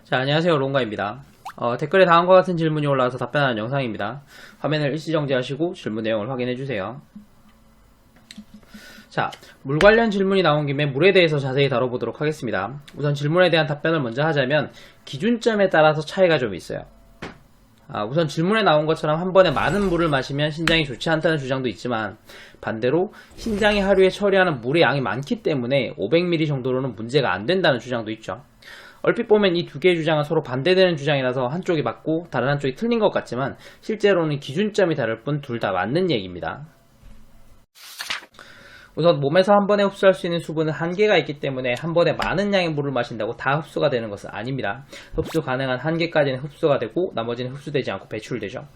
자, 안녕하세요. 롱가입니다. 댓글에 다음과 같은 질문이 올라와서 답변하는 영상입니다. 화면을 일시 정지하시고 질문 내용을 확인해주세요. 자, 물 관련 질문이 나온 김에 물에 대해서 자세히 다뤄보도록 하겠습니다. 우선 질문에 대한 답변을 먼저 하자면 기준점에 따라서 차이가 좀 있어요. 우선 질문에 나온 것처럼 한 번에 많은 물을 마시면 신장이 좋지 않다는 주장도 있지만 반대로 신장이 하루에 처리하는 물의 양이 많기 때문에 500ml 정도로는 문제가 안 된다는 주장도 있죠. 얼핏 보면 이 두 개의 주장은 서로 반대되는 주장이라서 한쪽이 맞고 다른 한쪽이 틀린 것 같지만 실제로는 기준점이 다를 뿐 둘 다 맞는 얘기입니다. 우선 몸에서 한 번에 흡수할 수 있는 수분은 한계가 있기 때문에 한 번에 많은 양의 물을 마신다고 다 흡수가 되는 것은 아닙니다. 흡수 가능한 한계까지는 흡수가 되고 나머지는 흡수되지 않고 배출되죠.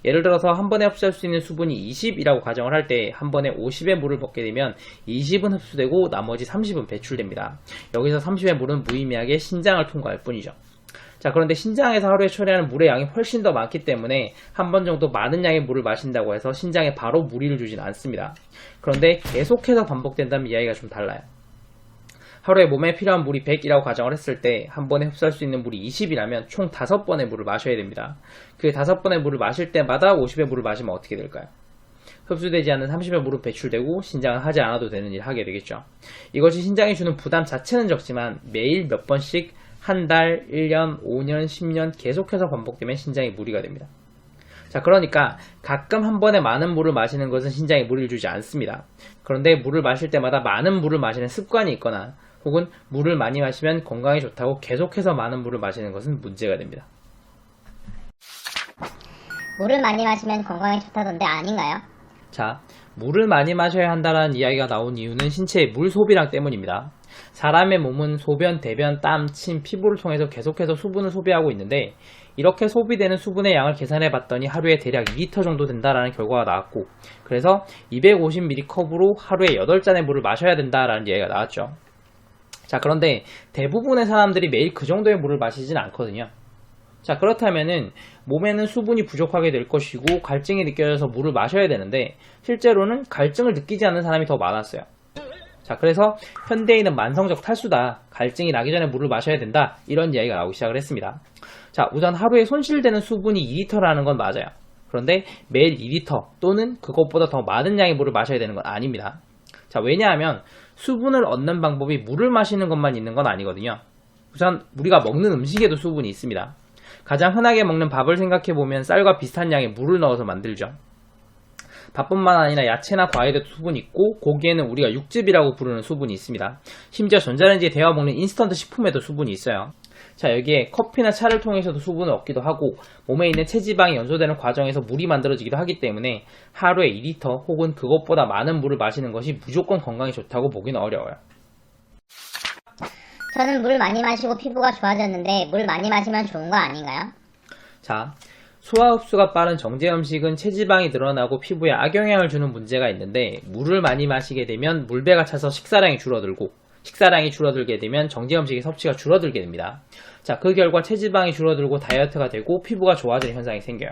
예를 들어서 한 번에 흡수할 수 있는 수분이 20이라고 가정을 할 때 한 번에 50의 물을 먹게 되면 20은 흡수되고 나머지 30은 배출됩니다. 여기서 30의 물은 무의미하게 신장을 통과할 뿐이죠. 자, 그런데 신장에서 하루에 처리하는 물의 양이 훨씬 더 많기 때문에 한 번 정도 많은 양의 물을 마신다고 해서 신장에 바로 무리를 주진 않습니다. 그런데 계속해서 반복된다면 이야기가 좀 달라요. 하루에 몸에 필요한 물이 100이라고 가정을 했을 때 한 번에 흡수할 수 있는 물이 20이라면 총 5번의 물을 마셔야 됩니다. 그 5번의 물을 마실 때마다 50의 물을 마시면 어떻게 될까요? 흡수되지 않는 30의 물은 배출되고 신장은 하지 않아도 되는 일을 하게 되겠죠. 이것이 신장이 주는 부담 자체는 적지만 매일 몇 번씩 한 달, 1년, 5년, 10년 계속해서 반복되면 신장에 무리가 됩니다. 자, 그러니까 가끔 한 번에 많은 물을 마시는 것은 신장에 무리를 주지 않습니다. 그런데 물을 마실 때마다 많은 물을 마시는 습관이 있거나 혹은 물을 많이 마시면 건강에 좋다고 계속해서 많은 물을 마시는 것은 문제가 됩니다. 물을 많이 마시면 건강에 좋다던데 아닌가요? 자, 물을 많이 마셔야 한다는 이야기가 나온 이유는 신체의 물 소비량 때문입니다. 사람의 몸은 소변, 대변, 땀, 침, 피부를 통해서 계속해서 수분을 소비하고 있는데 이렇게 소비되는 수분의 양을 계산해 봤더니 하루에 대략 2리터 정도 된다라는 결과가 나왔고 그래서 250ml 컵으로 하루에 8잔의 물을 마셔야 된다라는 이야기가 나왔죠. 자, 그런데 대부분의 사람들이 매일 그 정도의 물을 마시진 않거든요. 자, 그렇다면은 몸에는 수분이 부족하게 될 것이고 갈증이 느껴져서 물을 마셔야 되는데 실제로는 갈증을 느끼지 않는 사람이 더 많았어요. 자, 그래서 현대인은 만성적 탈수다, 갈증이 나기 전에 물을 마셔야 된다, 이런 이야기가 나오기 시작을 했습니다. 자, 우선 하루에 손실되는 수분이 2리터라는 건 맞아요. 그런데 매일 2리터 또는 그것보다 더 많은 양의 물을 마셔야 되는 건 아닙니다. 자, 왜냐하면 수분을 얻는 방법이 물을 마시는 것만 있는 건 아니거든요. 우선 우리가 먹는 음식에도 수분이 있습니다. 가장 흔하게 먹는 밥을 생각해보면 쌀과 비슷한 양의 물을 넣어서 만들죠. 밥뿐만 아니라 야채나 과일에도 수분이 있고 고기에는 우리가 육즙이라고 부르는 수분이 있습니다. 심지어 전자레인지에 데워 먹는 인스턴트 식품에도 수분이 있어요. 자, 여기에 커피나 차를 통해서도 수분을 얻기도 하고 몸에 있는 체지방이 연소되는 과정에서 물이 만들어지기도 하기 때문에 하루에 2리터 혹은 그것보다 많은 물을 마시는 것이 무조건 건강에 좋다고 보기는 어려워요. 저는 물 많이 마시고 피부가 좋아졌는데 물 많이 마시면 좋은 거 아닌가요? 자, 소화 흡수가 빠른 정제 음식은 체지방이 늘어나고 피부에 악영향을 주는 문제가 있는데 물을 많이 마시게 되면 물배가 차서 식사량이 줄어들고 식사량이 줄어들게 되면 정제 음식의 섭취가 줄어들게 됩니다. 자, 그 결과 체지방이 줄어들고 다이어트가 되고 피부가 좋아지는 현상이 생겨요.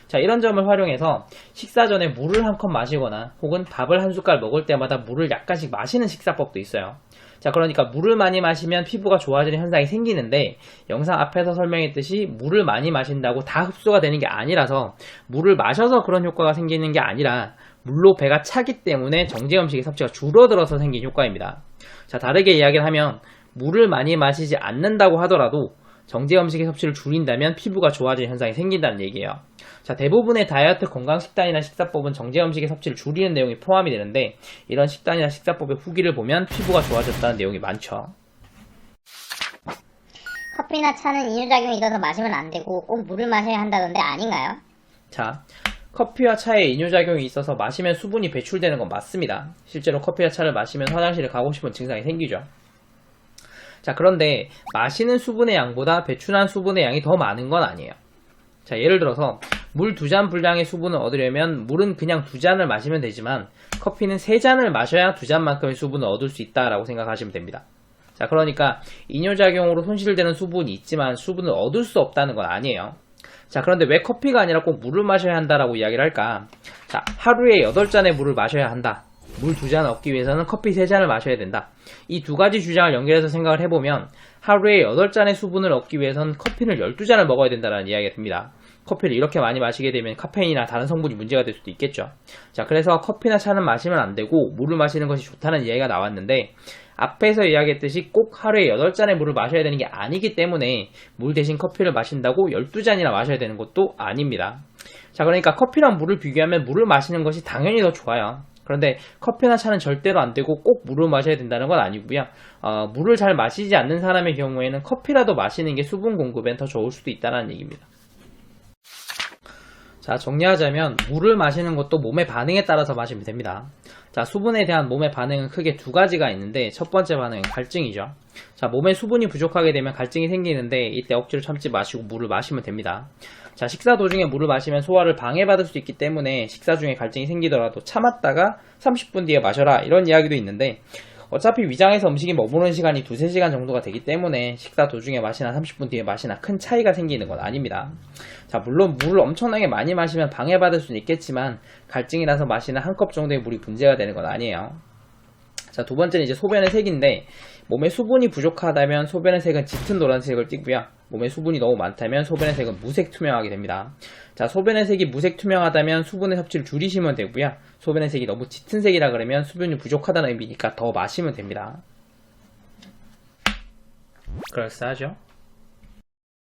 자, 이런 점을 활용해서 식사 전에 물을 한 컵 마시거나 혹은 밥을 한 숟갈 먹을 때마다 물을 약간씩 마시는 식사법도 있어요. 자, 그러니까 물을 많이 마시면 피부가 좋아지는 현상이 생기는데 영상 앞에서 설명했듯이 물을 많이 마신다고 다 흡수가 되는 게 아니라서 물을 마셔서 그런 효과가 생기는 게 아니라 물로 배가 차기 때문에 정제 음식의 섭취가 줄어들어서 생긴 효과입니다. 자, 다르게 이야기를 하면 물을 많이 마시지 않는다고 하더라도 정제 음식의 섭취를 줄인다면 피부가 좋아지는 현상이 생긴다는 얘기예요. 자, 대부분의 다이어트 건강 식단이나 식사법은 정제 음식의 섭취를 줄이는 내용이 포함이 되는데 이런 식단이나 식사법의 후기를 보면 피부가 좋아졌다는 내용이 많죠. 커피나 차는 이뇨작용이 있어서 마시면 안 되고 꼭 물을 마셔야 한다던데 아닌가요? 자, 커피와 차에 이뇨작용이 있어서 마시면 수분이 배출되는 건 맞습니다. 실제로 커피와 차를 마시면 화장실을 가고 싶은 증상이 생기죠. 자, 그런데 마시는 수분의 양보다 배출한 수분의 양이 더 많은 건 아니에요. 자, 예를 들어서 물 2잔 분량의 수분을 얻으려면 물은 그냥 2잔을 마시면 되지만 커피는 3잔을 마셔야 2잔만큼의 수분을 얻을 수 있다라고 생각하시면 됩니다. 자, 그러니까 이뇨작용으로 손실되는 수분이 있지만 수분을 얻을 수 없다는 건 아니에요. 자, 그런데 왜 커피가 아니라 꼭 물을 마셔야 한다라고 이야기를 할까? 자, 하루에 8잔의 물을 마셔야 한다. 물 2잔 얻기 위해서는 커피 3잔을 마셔야 된다. 이 두 가지 주장을 연결해서 생각을 해보면 하루에 8잔의 수분을 얻기 위해서는 커피를 12잔을 먹어야 된다는 이야기가 듭니다. 커피를 이렇게 많이 마시게 되면 카페인이나 다른 성분이 문제가 될 수도 있겠죠. 자, 그래서 커피나 차는 마시면 안 되고 물을 마시는 것이 좋다는 이야기가 나왔는데 앞에서 이야기했듯이 꼭 하루에 8잔의 물을 마셔야 되는 게 아니기 때문에 물 대신 커피를 마신다고 12잔이나 마셔야 되는 것도 아닙니다. 자, 그러니까 커피랑 물을 비교하면 물을 마시는 것이 당연히 더 좋아요. 그런데 커피나 차는 절대로 안 되고 꼭 물을 마셔야 된다는 건 아니고요. 물을 잘 마시지 않는 사람의 경우에는 커피라도 마시는 게 수분 공급엔 더 좋을 수도 있다는 얘기입니다. 자, 정리하자면 물을 마시는 것도 몸의 반응에 따라서 마시면 됩니다. 자, 수분에 대한 몸의 반응은 크게 두 가지가 있는데 첫 번째 반응은 갈증이죠. 자, 몸에 수분이 부족하게 되면 갈증이 생기는데 이때 억지로 참지 마시고 물을 마시면 됩니다. 자, 식사 도중에 물을 마시면 소화를 방해받을 수 있기 때문에 식사 중에 갈증이 생기더라도 참았다가 30분 뒤에 마셔라 이런 이야기도 있는데 어차피 위장에서 음식이 머무는 시간이 2-3시간 정도가 되기 때문에 식사 도중에 마시나 30분 뒤에 마시나 큰 차이가 생기는 건 아닙니다. 자, 물론 물을 엄청나게 많이 마시면 방해받을 수는 있겠지만 갈증이 나서 마시는 한 컵 정도의 물이 문제가 되는 건 아니에요. 자, 두 번째는 이제 소변의 색인데 몸에 수분이 부족하다면 소변의 색은 짙은 노란색을 띠고요. 몸에 수분이 너무 많다면 소변의 색은 무색 투명하게 됩니다. 자, 소변의 색이 무색 투명하다면 수분의 섭취를 줄이시면 되고요. 소변의 색이 너무 짙은 색이라 그러면 수분이 부족하다는 의미니까 더 마시면 됩니다. 그럴싸하죠?